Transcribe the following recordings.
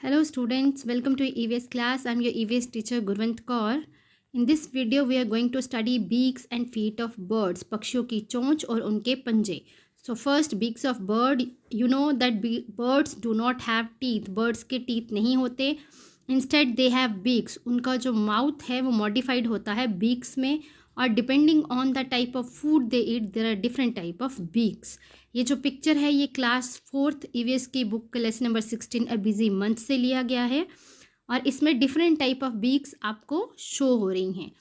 Hello students, welcome to EVS class. I'm your EVS teacher Gurvant Kaur. In this video we are going to study beaks and feet of birds, पक्षियों की चोंच और उनके पंजे. So first beaks of bird, you know that birds do not have teeth. Birds के teeth नहीं होते. Instead they have beaks. उनका जो mouth है वो modified होता है beaks में और depending on the type of food they eat there are different type of beaks. ये जो पिक्चर है ये क्लास 4th ईवीएस की book lesson number 16 a busy month से लिया गया है और इसमें डिफरेंट टाइप ऑफ बीक्स आपको शो हो रही हैं.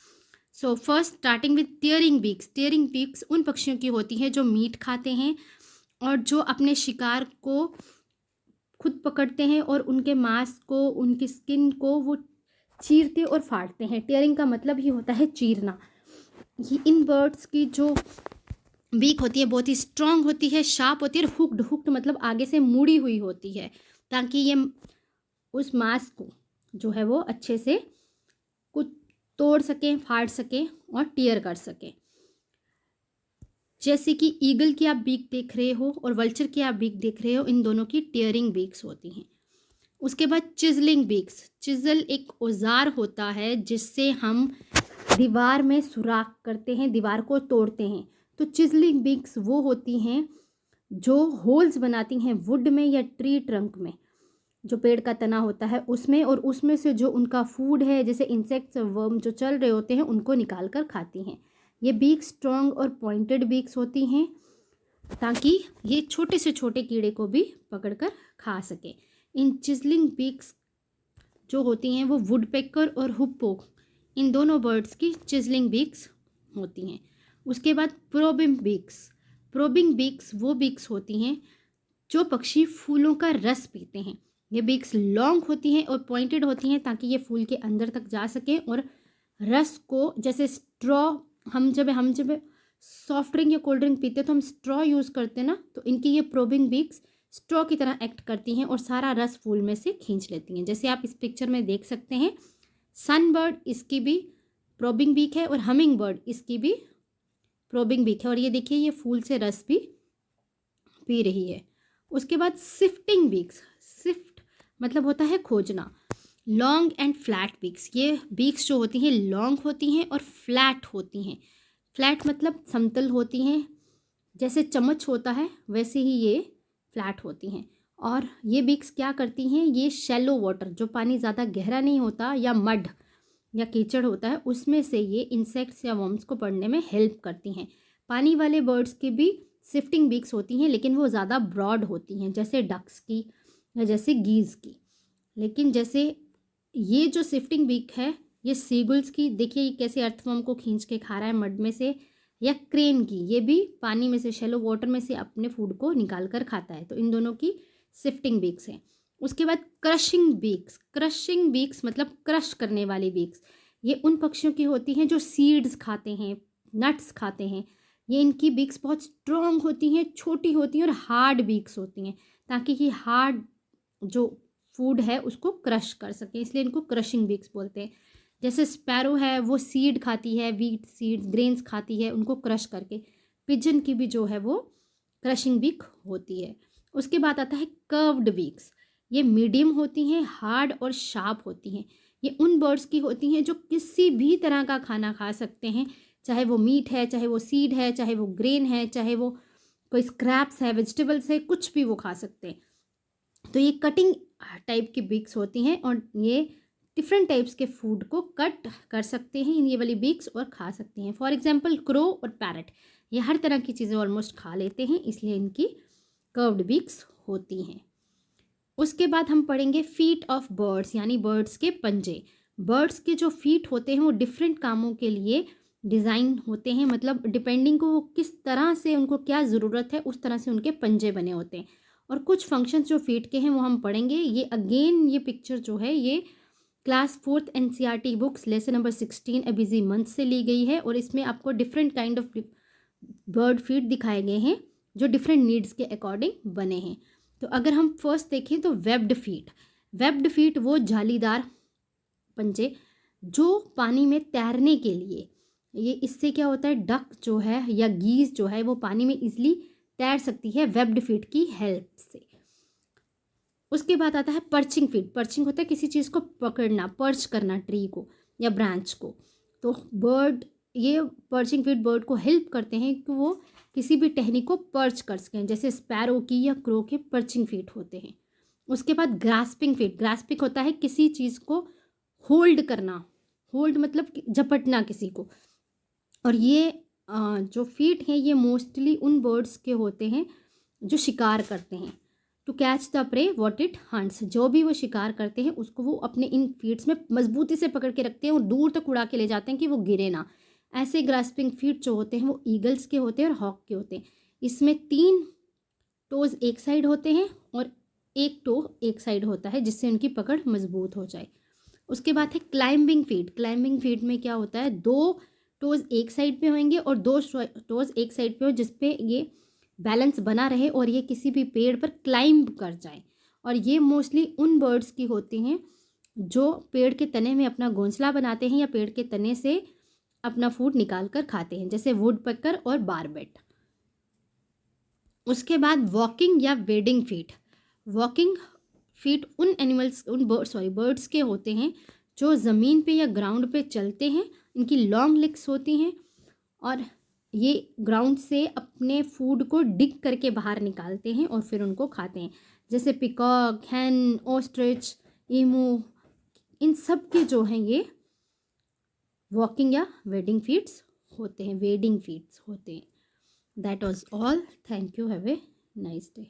So first starting with tearing beaks. Tearing beaks उन पक्षियों की होती हैं जो मीट खाते हैं और जो अपने शिकार को खुद पकड़ते हैं और उनके मांस को, उनकी स्किन को वो चीरते और फाड़ते हैं. टियरिंग का मतलब ही होता है चीरना. ये इन बर्ड्स की जो बीक होती है बहुत ही स्ट्रांग होती है, शार्प होती है और हुक्ड. हुक्ड मतलब आगे से मुड़ी हुई होती है ताकि ये उस मांस को जो है वो अच्छे से कुछ तोड़ सकें, फाड़ सकें और टीयर कर सकें. जैसे कि ईगल की आप बीक देख रहे हो और वल्चर की आप बीक देख रहे हो, इन दोनों की टीयरिंग बीक्स होती हैं. उसके बाद चिजलिंग बीक्स. चिजल एक औजार होता है जिससे हम दीवार में सुराख करते हैं, दीवार को तोड़ते हैं. तो चिजलिंग बीक्स वो होती हैं जो होल्स बनाती हैं वुड में या ट्री ट्रंक में, जो पेड़ का तना होता है उसमें, और उसमें से जो उनका फूड है जैसे इंसेक्ट्स और वर्म जो चल रहे होते हैं उनको निकाल कर खाती हैं. ये बीक स्ट्रॉन्ग और पॉइंटेड बीक्स होती हैं ताकि ये छोटे से छोटे कीड़े को भी पकड़कर खा सके. इन चिजलिंग बीक्स जो होती हैं वो वुडपेकर और हुप्पो, इन दोनों बर्ड्स की चिजलिंग बीक्स होती हैं. उसके बाद प्रोबिंग बीक्स. प्रोबिंग बीक्स वो बीक्स होती हैं जो पक्षी फूलों का रस पीते हैं. ये बीक्स लॉन्ग होती हैं और पॉइंटेड होती हैं ताकि ये फूल के अंदर तक जा सकें और रस को, जैसे स्ट्रॉ, हम जब सॉफ्ट ड्रिंक या कोल्ड ड्रिंक पीते हैं तो हम स्ट्रॉ यूज़ करते हैं ना, तो इनकी ये प्रोबिंग बीक्स स्ट्रॉ की तरह एक्ट करती हैं और सारा रस फूल में से खींच लेती हैं. जैसे आप इस पिक्चर में देख सकते हैं, सनबर्ड इसकी भी प्रोबिंग बीक है और हमिंग बर्ड इसकी भी प्रोबिंग बीक है और ये देखिए ये फूल से रस भी पी रही है. उसके बाद सिफ्टिंग बीक्स. सिफ्ट मतलब होता है खोजना. Long and flat beaks. ये बीक्स जो होती हैं लॉन्ग होती हैं और फ्लैट होती हैं. फ्लैट मतलब समतल होती हैं, जैसे चम्मच होता है वैसे ही ये फ्लैट होती हैं. और ये बीक्स क्या करती हैं, ये शैलो वाटर, जो पानी ज़्यादा गहरा नहीं होता या मड या कीचड़ होता है, उसमें से ये इंसेक्ट्स या वर्म्स को पकड़ने में हेल्प करती हैं. पानी वाले बर्ड्स की भी सिफ्टिंग बीक्स होती हैं लेकिन वो ज़्यादा ब्रॉड होती हैं, जैसे डक्स की या जैसे गीज़ की. लेकिन जैसे ये जो सिफ्टिंग बीक है ये सीगुल्स की, देखिए ये कैसे अर्थवर्म को खींच के खा रहा है मड में से, या क्रेन की, ये भी पानी में से, शैलो वाटर में से अपने फूड को निकाल कर खाता है. तो इन दोनों की सिफ्टिंग बीक्स हैं. उसके बाद क्रशिंग बीक्स. क्रशिंग बीक्स मतलब क्रश करने वाली बीक्स. ये उन पक्षियों की होती हैं जो सीड्स खाते हैं, नट्स खाते हैं. ये इनकी बीक्स बहुत स्ट्रॉन्ग होती हैं, छोटी होती हैं और हार्ड बीक्स होती हैं ताकि ये हार्ड जो फूड है उसको क्रश कर सके, इसलिए इनको क्रशिंग बीक्स बोलते हैं. जैसे स्पैरो है वो सीड खाती है, वीट सीड्स, ग्रेन्स खाती है, उनको क्रश करके. पिजन की भी जो है वो क्रशिंग बीक होती है. उसके बाद आता है कर्व्ड बीक्स. ये मीडियम होती हैं, हार्ड और शार्प होती हैं. ये उन बर्ड्स की होती हैं जो किसी भी तरह का खाना खा सकते हैं, चाहे वो मीट है, चाहे वो सीड है, चाहे वो ग्रेन है, चाहे वो कोई स्क्रैप्स है, वेजिटेबल्स है, कुछ भी वो खा सकते हैं. तो ये कटिंग टाइप की बीक्स होती हैं और ये डिफरेंट टाइप्स के फूड को कट कर सकते हैं ये वाली बीक्स और खा सकते हैं. फॉर एग्जांपल क्रो और पैरट, ये हर तरह की चीज़ें ऑलमोस्ट खा लेते हैं, इसलिए इनकी कर्व्ड बीक्स होती हैं. उसके बाद हम पढ़ेंगे फीट ऑफ बर्ड्स, यानी बर्ड्स के पंजे. बर्ड्स के जो फीट होते हैं वो डिफरेंट कामों के लिए डिज़ाइन होते हैं, मतलब डिपेंडिंग को वो किस तरह से, उनको क्या ज़रूरत है उस तरह से उनके पंजे बने होते हैं. और कुछ फंक्शंस जो फीट के हैं वो हम पढ़ेंगे. ये अगेन ये पिक्चर जो है ये class 4th NCERT books lesson number 16 a busy month से ली गई है और इसमें आपको different kind of bird feet दिखाए गए हैं जो डिफरेंट नीड्स के अकॉर्डिंग बने हैं. तो अगर हम फर्स्ट देखें तो वेब्ड फीट. वेब्ड फीट वो जालीदार पंजे जो पानी में तैरने के लिए, ये इससे क्या होता है, डक जो है या गीज जो है वो पानी में इजीली तैर सकती है वेब्ड फीट की हेल्प से. उसके बाद आता है पर्चिंग फीट। पर्चिंग होता है किसी चीज़ को पकड़ना, पर्च करना ट्री को या ब्रांच को। तो बर्ड, ये पर्चिंग फीट बर्ड को हेल्प करते हैं कि वो किसी भी टहनी को पर्च कर सकें, जैसे स्पैरो की या क्रो के पर्चिंग फीट होते हैं। उसके बाद ग्रास्पिंग फीट। ग्रास्पिंग होता है किसी चीज़ को होल्ड करना, होल्ड मतलब झपटना किसी को। और ये जो फीट हैं ये मोस्टली उन बर्ड्स के होते हैं जो शिकार करते हैं। To catch the prey what it hunts, जो भी वो शिकार करते हैं उसको वो अपने इन फीट्स में मजबूती से पकड़ के रखते हैं और दूर तक उड़ा के ले जाते हैं कि वो गिरे ना। ऐसे ग्रास्पिंग फीट जो होते हैं वो ईगल्स के होते हैं और हॉक के होते हैं। इसमें 3 टोज एक साइड होते हैं और एक टो एक साइड होता है, जिससे उनकी पकड़ मजबूत हो जाए। उसके बाद है क्लाइंबिंग फीट। क्लाइंबिंग फीट में क्या होता है, 2 टोज एक साइड पे होंगे और 2 टोज एक साइड पे हो, जिस पे ये बैलेंस बना रहे और ये किसी भी पेड़ पर क्लाइंब कर जाए। और ये मोस्टली उन बर्ड्स की होती हैं जो पेड़ के तने में अपना घोंसला बनाते हैं या पेड़ के तने से अपना फूड निकाल कर खाते हैं, जैसे वुड पेकर और बारबेट। उसके बाद वॉकिंग या वेडिंग फीट। वॉकिंग फीट उन एनिमल्स, उन बर्ड्स के होते हैं जो ज़मीन पे या ग्राउंड पे चलते हैं। इनकी लॉन्ग लेग्स होती हैं और ये ग्राउंड से अपने फूड को डिग करके बाहर निकालते हैं और फिर उनको खाते हैं, जैसे पिकॉक, हैन, ऑस्ट्रिच, ईमू। इन सब के जो हैं ये वॉकिंग या वेडिंग फीट्स होते हैं, वेडिंग फीट्स होते हैं। That was all. Thank you. Have a nice day.